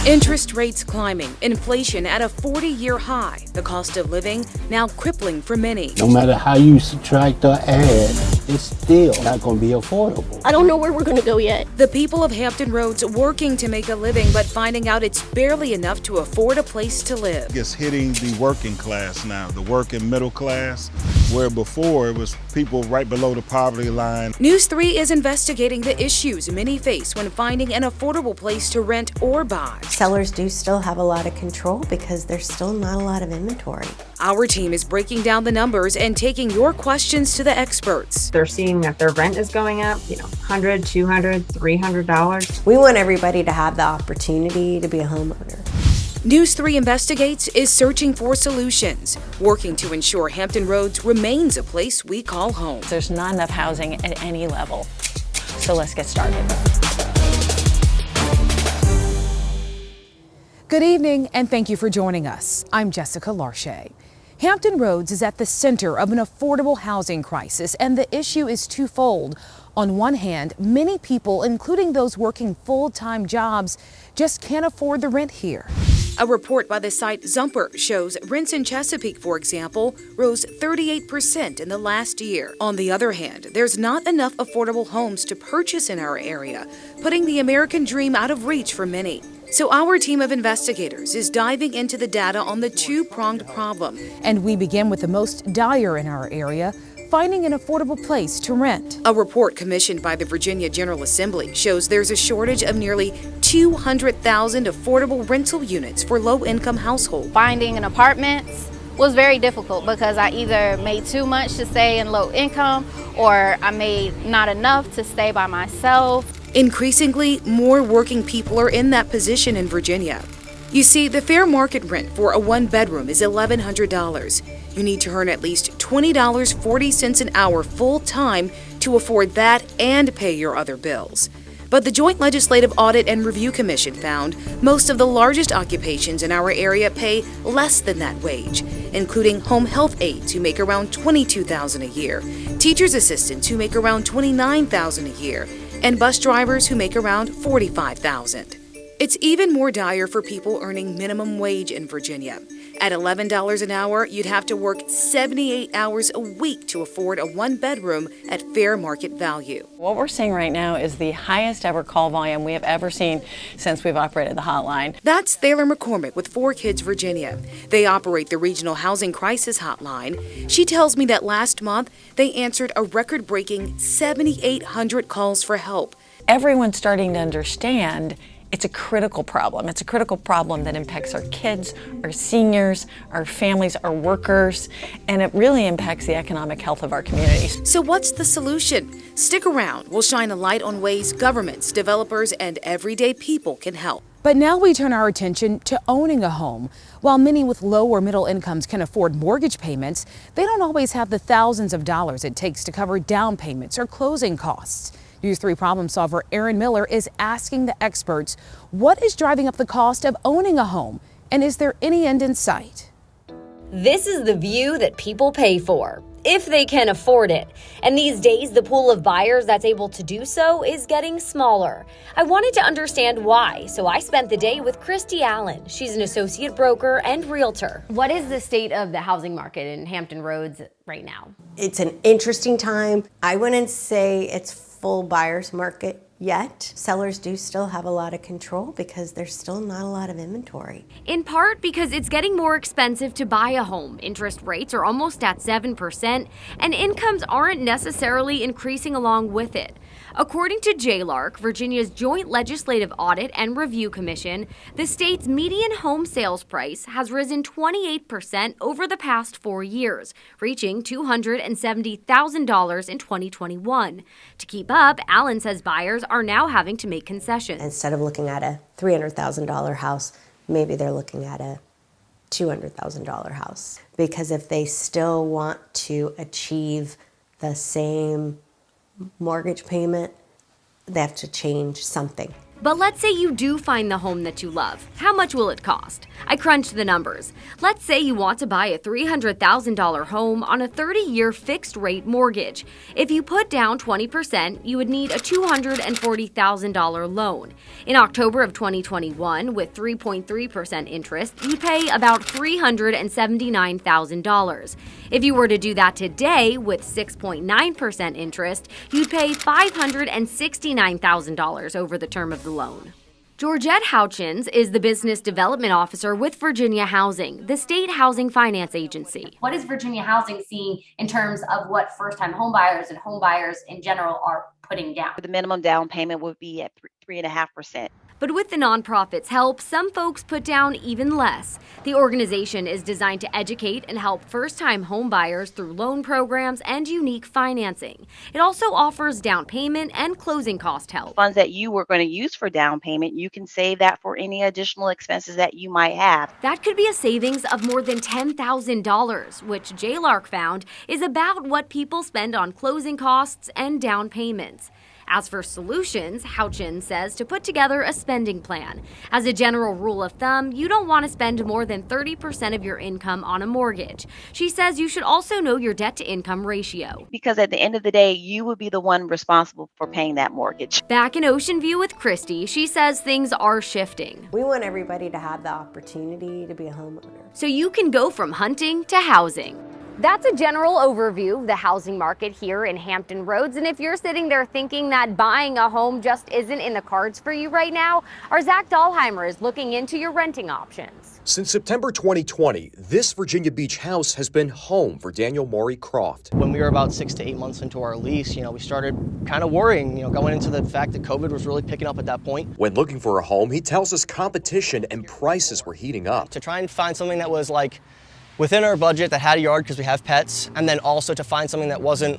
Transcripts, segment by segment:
Interest rates climbing, inflation at a 40-year high, the cost of living now crippling for many. No matter how you subtract or add, it's still not going to be affordable. I don't know where we're going to go yet. The people of Hampton Roads working to make a living, but finding out it's barely enough to afford a place to live. It's hitting the working class now, the working middle class, where before it was people right below the poverty line. News 3 is investigating the issues many face when finding an affordable place to rent or buy. Sellers do still have a lot of control because there's still not a lot of inventory. Our team is breaking down the numbers and taking your questions to the experts. They're seeing that their rent is going up, $100, $200, $300. We want everybody to have the opportunity to be a homeowner. News 3 Investigates is searching for solutions, working to ensure Hampton Roads remains a place we call home. There's not enough housing at any level, so let's get started. Good evening, and thank you for joining us. I'm Jessica Larche. Hampton Roads is at the center of an affordable housing crisis, and the issue is twofold. On one hand, many people, including those working full-time jobs, just can't afford the rent here. A report by the site Zumper shows rents in Chesapeake, for example, rose 38% in the last year. On the other hand, there's not enough affordable homes to purchase in our area, putting the American dream out of reach for many. So our team of investigators is diving into the data on the two-pronged problem. And we begin with the most dire in our area, finding an affordable place to rent. A report commissioned by the Virginia General Assembly shows there's a shortage of nearly 200,000 affordable rental units for low-income households. Finding an apartment was very difficult because I either made too much to stay in low income or I made not enough to stay by myself. Increasingly, more working people are in that position in Virginia. You see, the fair market rent for a one-bedroom is $1,100. You need to earn at least $20.40 an hour full-time to afford that and pay your other bills. But the Joint Legislative Audit and Review Commission found most of the largest occupations in our area pay less than that wage, including home health aides who make around $22,000 a year, teachers' assistants who make around $29,000 a year, and bus drivers who make around $45,000. It's even more dire for people earning minimum wage in Virginia. At $11 an hour, you'd have to work 78 hours a week to afford a one-bedroom at fair market value. What we're seeing right now is the highest ever call volume we have ever seen since we've operated the hotline. That's Thaler McCormick with ForKids Virginia. They operate the Regional Housing Crisis Hotline. She tells me that last month, they answered a record-breaking 7,800 calls for help. Everyone's starting to understand it's a critical problem. It's a critical problem that impacts our kids, our seniors, our families, our workers, and it really impacts the economic health of our communities. So what's the solution? Stick around. We'll shine a light on ways governments, developers, and everyday people can help. But now we turn our attention to owning a home. While many with low or middle incomes can afford mortgage payments, they don't always have the thousands of dollars it takes to cover down payments or closing costs. News 3 problem solver Aaron Miller is asking the experts, what is driving up the cost of owning a home, and is there any end in sight? This is the view that people pay for, if they can afford it. And these days, the pool of buyers that's able to do so is getting smaller. I wanted to understand why, so I spent the day with Christy Allen. She's an associate broker and realtor. What is the state of the housing market in Hampton Roads right now? It's an interesting time. I wouldn't say it's full buyer's market yet. Sellers do still have a lot of control because there's still not a lot of inventory. In part because it's getting more expensive to buy a home. Interest rates are almost at 7%, and incomes aren't necessarily increasing along with it. According to JLARC, Virginia's Joint Legislative Audit and Review Commission, the state's median home sales price has risen 28% over the past 4 years, reaching $270,000 in 2021. To keep up, Allen says buyers are now having to make concessions. Instead of looking at a $300,000 house, maybe they're looking at a $200,000 house. Because if they still want to achieve the same mortgage payment, they have to change something. But let's say you do find the home that you love. How much will it cost? I crunched the numbers. Let's say you want to buy a $300,000 home on a 30-year fixed-rate mortgage. If you put down 20%, you would need a $240,000 loan. In October of 2021, with 3.3% interest, you'd pay about $379,000. If you were to do that today with 6.9% interest, you'd pay $569,000 over the term of the loan. Georgette Houchins is the business development officer with Virginia Housing, the state housing finance agency. What is Virginia Housing seeing in terms of what first-time homebuyers and homebuyers in general are putting down? The minimum down payment would be at 3.5%. But with the nonprofit's help, some folks put down even less. The organization is designed to educate and help first-time homebuyers through loan programs and unique financing. It also offers down payment and closing cost help. Funds that you were going to use for down payment, you can save that for any additional expenses that you might have. That could be a savings of more than $10,000, which JLARC found is about what people spend on closing costs and down payments. As for solutions, Houchins says to put together a spending plan. As a general rule of thumb, you don't want to spend more than 30% of your income on a mortgage. She says you should also know your debt-to-income ratio. Because at the end of the day, you would be the one responsible for paying that mortgage. Back in Ocean View with Christy, she says things are shifting. We want everybody to have the opportunity to be a homeowner. So you can go from hunting to housing. That's a general overview of the housing market here in Hampton Roads. And if you're sitting there thinking that buying a home just isn't in the cards for you right now, our Zach Dahlheimer is looking into your renting options. Since September 2020, this Virginia Beach house has been home for Daniel Maury Croft. When we were about 6 to 8 months into our lease, we started kind of worrying, going into the fact that COVID was really picking up at that point. When looking for a home, he tells us competition and prices were heating up. To try and find something that was within our budget, that had a yard because we have pets, and then also to find something that wasn't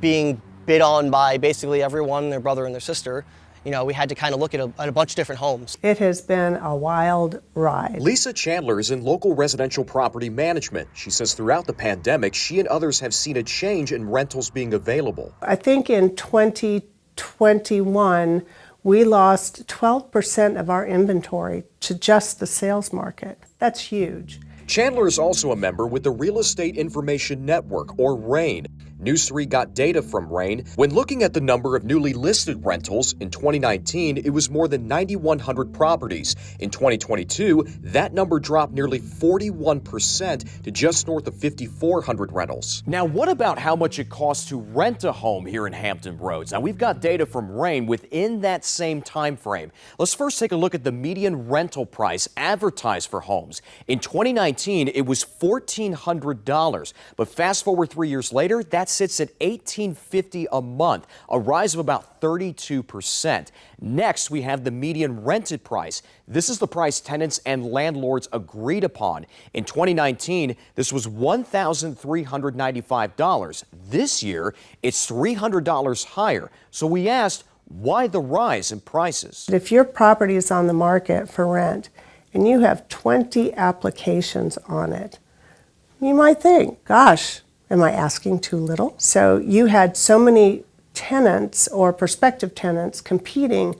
being bid on by basically everyone, their brother and their sister. We had to kind of look at a bunch of different homes. It has been a wild ride. Lisa Chandler is in local residential property management. She says throughout the pandemic, she and others have seen a change in rentals being available. I think in 2021, we lost 12% of our inventory to just the sales market. That's huge. Chandler is also a member with the Real Estate Information Network, or RAIN. News 3 got data from RAIN. When looking at the number of newly listed rentals, in 2019, it was more than 9,100 properties. In 2022, that number dropped nearly 41% to just north of 5,400 rentals. Now, what about how much it costs to rent a home here in Hampton Roads? Now, we've got data from RAIN within that same time frame. Let's first take a look at the median rental price advertised for homes. In 2019, it was $1,400, but fast forward 3 years later, that sits at $1,850 a month, a rise of about 32%. Next, we have the median rented price. This is the price tenants and landlords agreed upon. In 2019, this was $1,395. This year, it's $300 higher. So we asked, why the rise in prices? If your property is on the market for rent and you have 20 applications on it, you might think, gosh, am I asking too little? So you had so many tenants or prospective tenants competing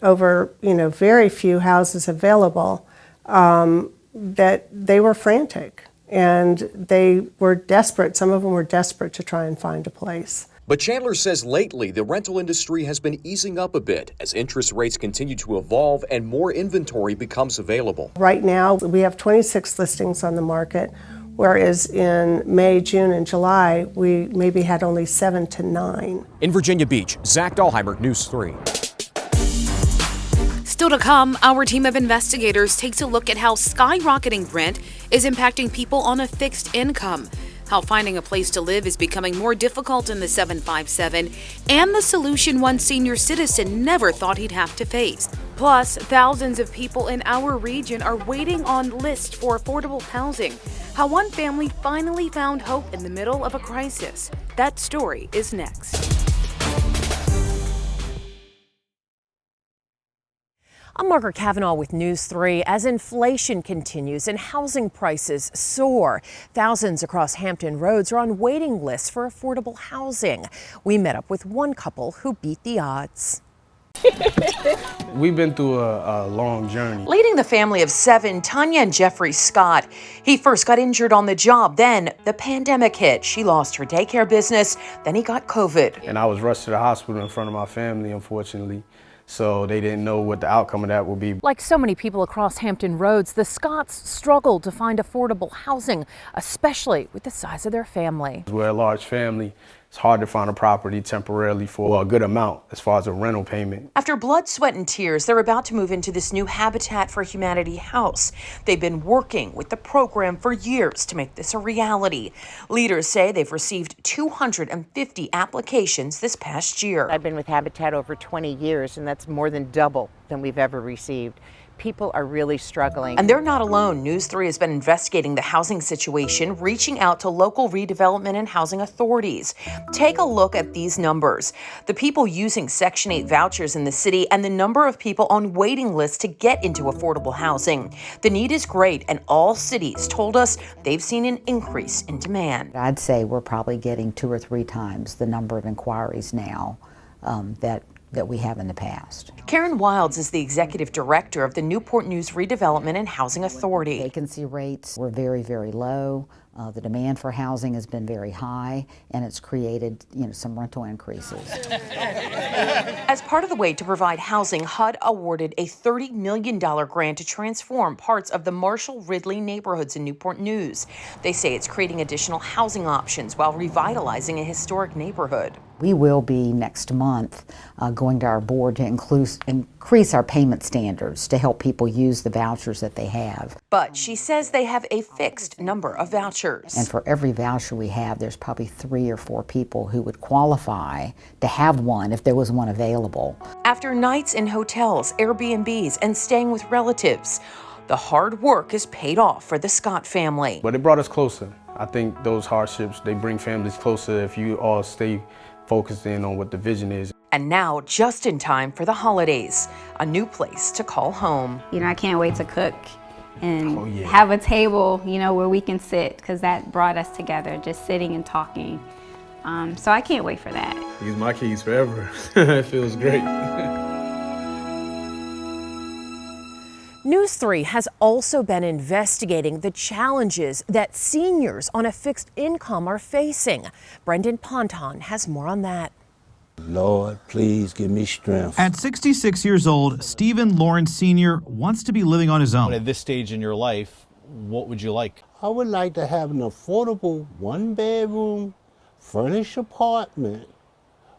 over, very few houses available, that they were frantic and they were desperate. Some of them were desperate to try and find a place. But Chandler says lately the rental industry has been easing up a bit as interest rates continue to evolve and more inventory becomes available. Right now, we have 26 listings on the market, whereas in May, June, and July, we maybe had only 7 to 9. In Virginia Beach, Zach Dahlheimer, News 3. Still to come, our team of investigators takes a look at how skyrocketing rent is impacting people on a fixed income, how finding a place to live is becoming more difficult in the 757, and the solution one senior citizen never thought he'd have to face. Plus, thousands of people in our region are waiting on lists for affordable housing. How one family finally found hope in the middle of a crisis. That story is next. I'm Margaret Kavanaugh with News 3. As inflation continues and housing prices soar, thousands across Hampton Roads are on waiting lists for affordable housing. We met up with one couple who beat the odds. We've been through a long journey. Leading the family of 7, Tanya and Jeffrey Scott. He first got injured on the job, then the pandemic hit. She lost her daycare business, then he got COVID. And I was rushed to the hospital in front of my family, unfortunately. So they didn't know what the outcome of that would be. Like so many people across Hampton Roads, the Scotts struggled to find affordable housing, especially with the size of their family. We're a large family. It's hard to find a property temporarily for a good amount as far as a rental payment. After blood, sweat, and tears, they're about to move into this new Habitat for Humanity house. They've been working with the program for years to make this a reality. Leaders say they've received 250 applications this past year. I've been with Habitat over 20 years, and that's more than double than we've ever received. People are really struggling. And they're not alone. News 3 has been investigating the housing situation, reaching out to local redevelopment and housing authorities. Take a look at these numbers. The people using Section 8 vouchers in the city and the number of people on waiting lists to get into affordable housing. The need is great, and all cities told us they've seen an increase in demand. I'd say we're probably getting 2 or 3 times the number of inquiries now that we have in the past. Karen Wilds is the executive director of the Newport News Redevelopment and Housing Authority. Vacancy rates were very, very low. The demand for housing has been very high, and it's created, some rental increases. As part of the way to provide housing, HUD awarded a $30 million grant to transform parts of the Marshall-Ridley neighborhoods in Newport News. They say it's creating additional housing options while revitalizing a historic neighborhood. We will be next month going to our board to increase our payment standards to help people use the vouchers that they have. But she says they have a fixed number of vouchers. And for every voucher we have, there's probably 3 or 4 people who would qualify to have one if there was one available. After nights in hotels, Airbnbs, and staying with relatives, the hard work is paid off for the Scott family. But it brought us closer. I think those hardships, they bring families closer if you all stay focused in on what the vision is. And now, just in time for the holidays, a new place to call home. I can't wait to cook and have a table, where we can sit, because that brought us together, just sitting and talking. So I can't wait for that. Use my keys forever. It feels great. News 3 has also been investigating the challenges that seniors on a fixed income are facing. Brendan Ponton has more on that. Lord, please give me strength. At 66 years old, Stephen Lawrence Sr. wants to be living on his own. At this stage in your life, what would you like? I would like to have an affordable 1-bedroom furnished apartment,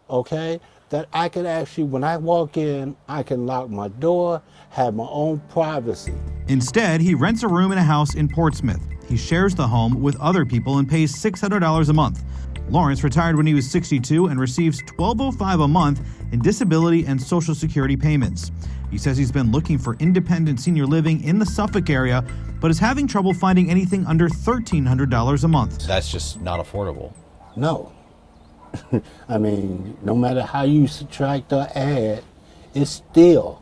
okay? That I can actually, when I walk in, I can lock my door, have my own privacy. Instead, he rents a room in a house in Portsmouth. He shares the home with other people and pays $600 a month. Lawrence retired when he was 62 and receives $1,205 a month in disability and Social Security payments. He says he's been looking for independent senior living in the Suffolk area, but is having trouble finding anything under $1,300 a month. That's just not affordable. No. I mean, no matter how you subtract or add, it's still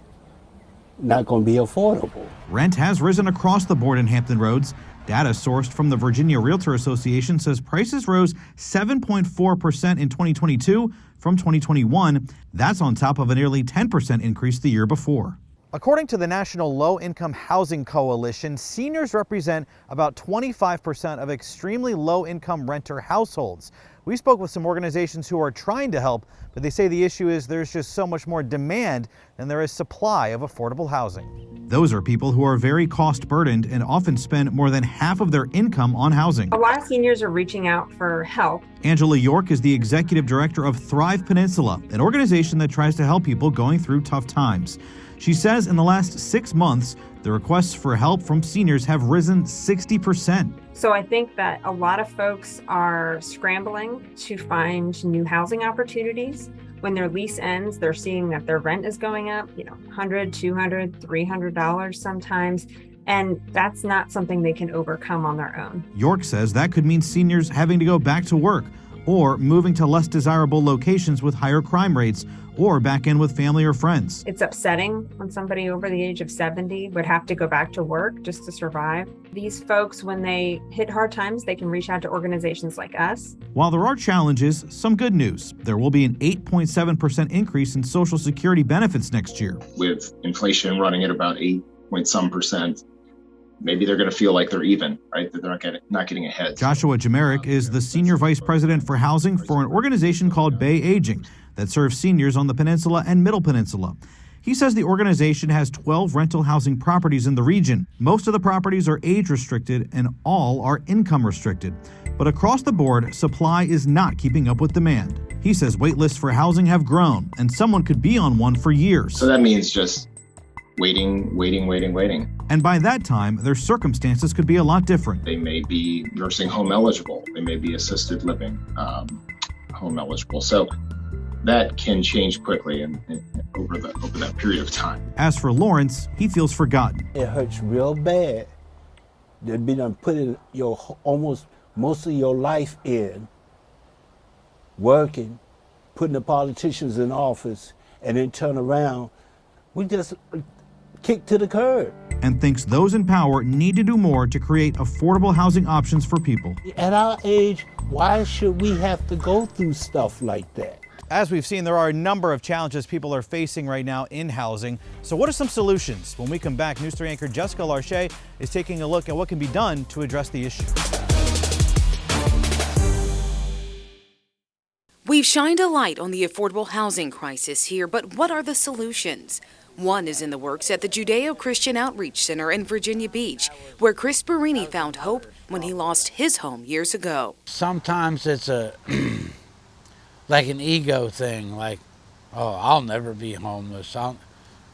not going to be affordable. Rent has risen across the board in Hampton Roads. Data sourced from the Virginia Realtor Association says prices rose 7.4% in 2022 from 2021. That's on top of a nearly 10% increase the year before. According to the National Low-Income Housing Coalition, seniors represent about 25% of extremely low-income renter households. We spoke with some organizations who are trying to help, but they say the issue is there's just so much more demand than there is supply of affordable housing. Those are people who are very cost burdened and often spend more than half of their income on housing. A lot of seniors are reaching out for help. Angela York is the executive director of Thrive Peninsula, an organization that tries to help people going through tough times. She says in the last 6 months, the requests for help from seniors have risen 60%. So I think that a lot of folks are scrambling to find new housing opportunities. When their lease ends, they're seeing that their rent is going up, $100, $200, $300 sometimes. And that's not something they can overcome on their own. York says that could mean seniors having to go back to work or moving to less desirable locations with higher crime rates, or back in with family or friends. It's upsetting when somebody over the age of 70 would have to go back to work just to survive. These folks, when they hit hard times, they can reach out to organizations like us. While there are challenges, some good news. There will be an 8.7% increase in Social Security benefits next year. With inflation running at about 8.some%, maybe they're going to feel like they're even, right? That they're not getting ahead. Joshua Jamerick is the Senior Vice President for Housing for an organization called Bay Aging that serves seniors on the Peninsula and Middle Peninsula. He says the organization has 12 rental housing properties in the region. Most of the properties are age restricted and all are income restricted. But across the board, supply is not keeping up with demand. He says wait lists for housing have grown and someone could be on one for years. So that means just waiting. And by that time, their circumstances could be a lot different. They may be nursing home eligible. They may be assisted living home eligible. So that can change quickly and over that period of time. As for Lawrence, he feels forgotten. It hurts real bad. They've been putting almost most of your life in working, putting the politicians in office, and then turn around. We just kicked to the curb. And thinks those in power need to do more to create affordable housing options for people. At our age, why should we have to go through stuff like that? As we've seen, there are a number of challenges people are facing right now in housing. So what are some solutions? When we come back, News 3 anchor Jessica Larche is taking a look at what can be done to address the issue. We've shined a light on the affordable housing crisis here, but what are the solutions? One is in the works at the Judeo-Christian Outreach Center in Virginia Beach, where Chris Barini found hope when he lost his home years ago. Sometimes it's like an ego thing, like, oh, I'll never be homeless.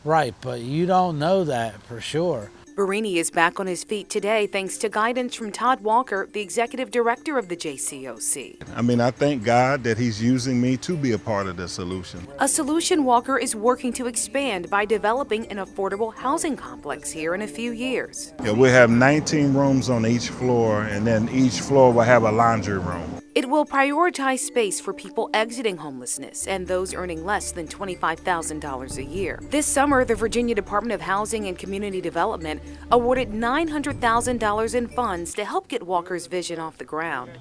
Right, but you don't know that for sure. Barini is back on his feet today thanks to guidance from Todd Walker, the executive director of the JCOC. I thank God that he's using me to be a part of the solution. A solution Walker is working to expand by developing an affordable housing complex here in a few years. Yeah, we'll have 19 rooms on each floor, and then each floor will have a laundry room. It will prioritize space for people exiting homelessness and those earning less than $25,000 a year. This summer, the Virginia Department of Housing and Community Development awarded $900,000 in funds to help get Walker's vision off the ground.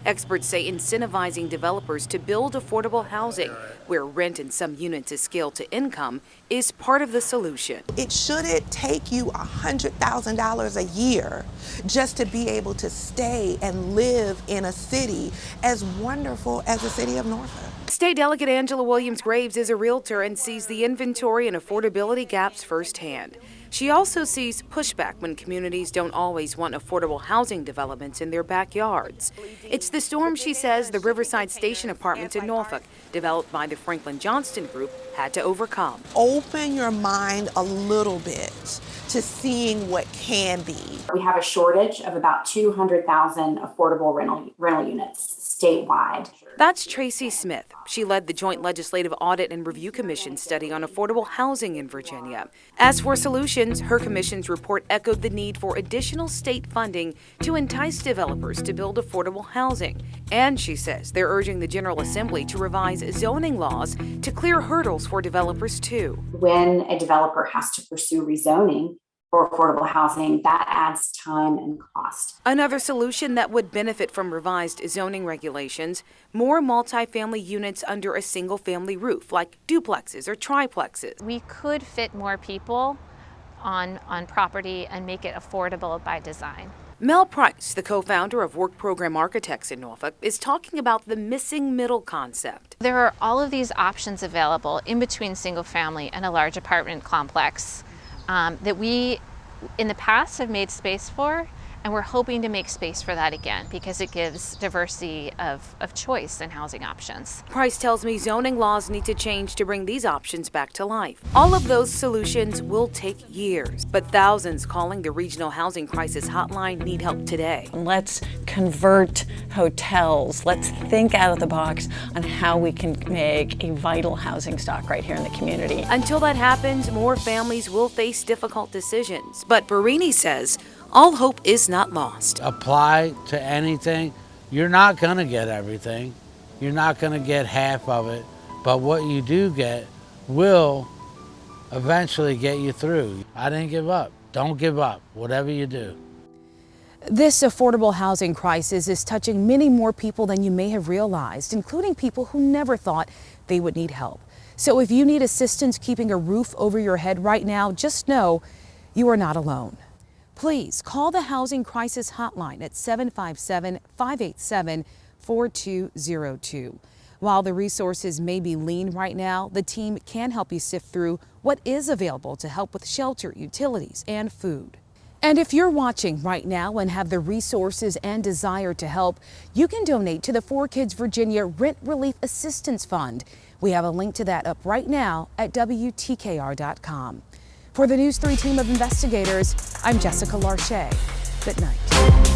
Experts say incentivizing developers to build affordable housing, where rent in some units is scaled to income, is part of the solution. It shouldn't take you $100,000 a year just to be able to stay and live in a city as wonderful as the city of Norfolk. State Delegate Angela Williams-Graves is a realtor and sees the inventory and affordability gaps firsthand. She also sees pushback when communities don't always want affordable housing developments in their backyards. It's the storm, she says, the Riverside Station apartments in Norfolk, developed by the Franklin Johnston Group, had to overcome. Open your mind a little bit to seeing what can be. We have a shortage of about 200,000 affordable rental units statewide. That's Tracy Smith. She led the Joint Legislative Audit and Review Commission study on affordable housing in Virginia. As for solutions, her commission's report echoed the need for additional state funding to entice developers to build affordable housing. And she says they're urging the General Assembly to revise zoning laws to clear hurdles for developers too. When a developer has to pursue rezoning for affordable housing, that adds time and cost. Another solution that would benefit from revised zoning regulations, more multifamily units under a single-family roof, like duplexes or triplexes. We could fit more people on property and make it affordable by design. Mel Price, the co-founder of Work Program Architects in Norfolk, is talking about the missing middle concept. There are all of these options available in between single family and a large apartment complex that we in the past have made space for, and we're hoping to make space for that again because it gives diversity of choice in housing options. Price tells me zoning laws need to change to bring these options back to life. All of those solutions will take years, but thousands calling the Regional Housing Crisis Hotline need help today. Let's convert hotels. Let's think out of the box on how we can make a vital housing stock right here in the community. Until that happens, more families will face difficult decisions. But Barini says all hope is not lost. Apply to anything. You're not going to get everything. You're not going to get half of it, but what you do get will eventually get you through. I didn't give up. Don't give up, whatever you do. This affordable housing crisis is touching many more people than you may have realized, including people who never thought they would need help. So if you need assistance keeping a roof over your head right now, just know you are not alone. Please call the Housing Crisis Hotline at 757-587-4202. While the resources may be lean right now, the team can help you sift through what is available to help with shelter, utilities, and food. And if you're watching right now and have the resources and desire to help, you can donate to the ForKids Virginia Rent Relief Assistance Fund. We have a link to that up right now at WTKR.com. For the News 3 team of investigators, I'm Jessica Larche. Good night.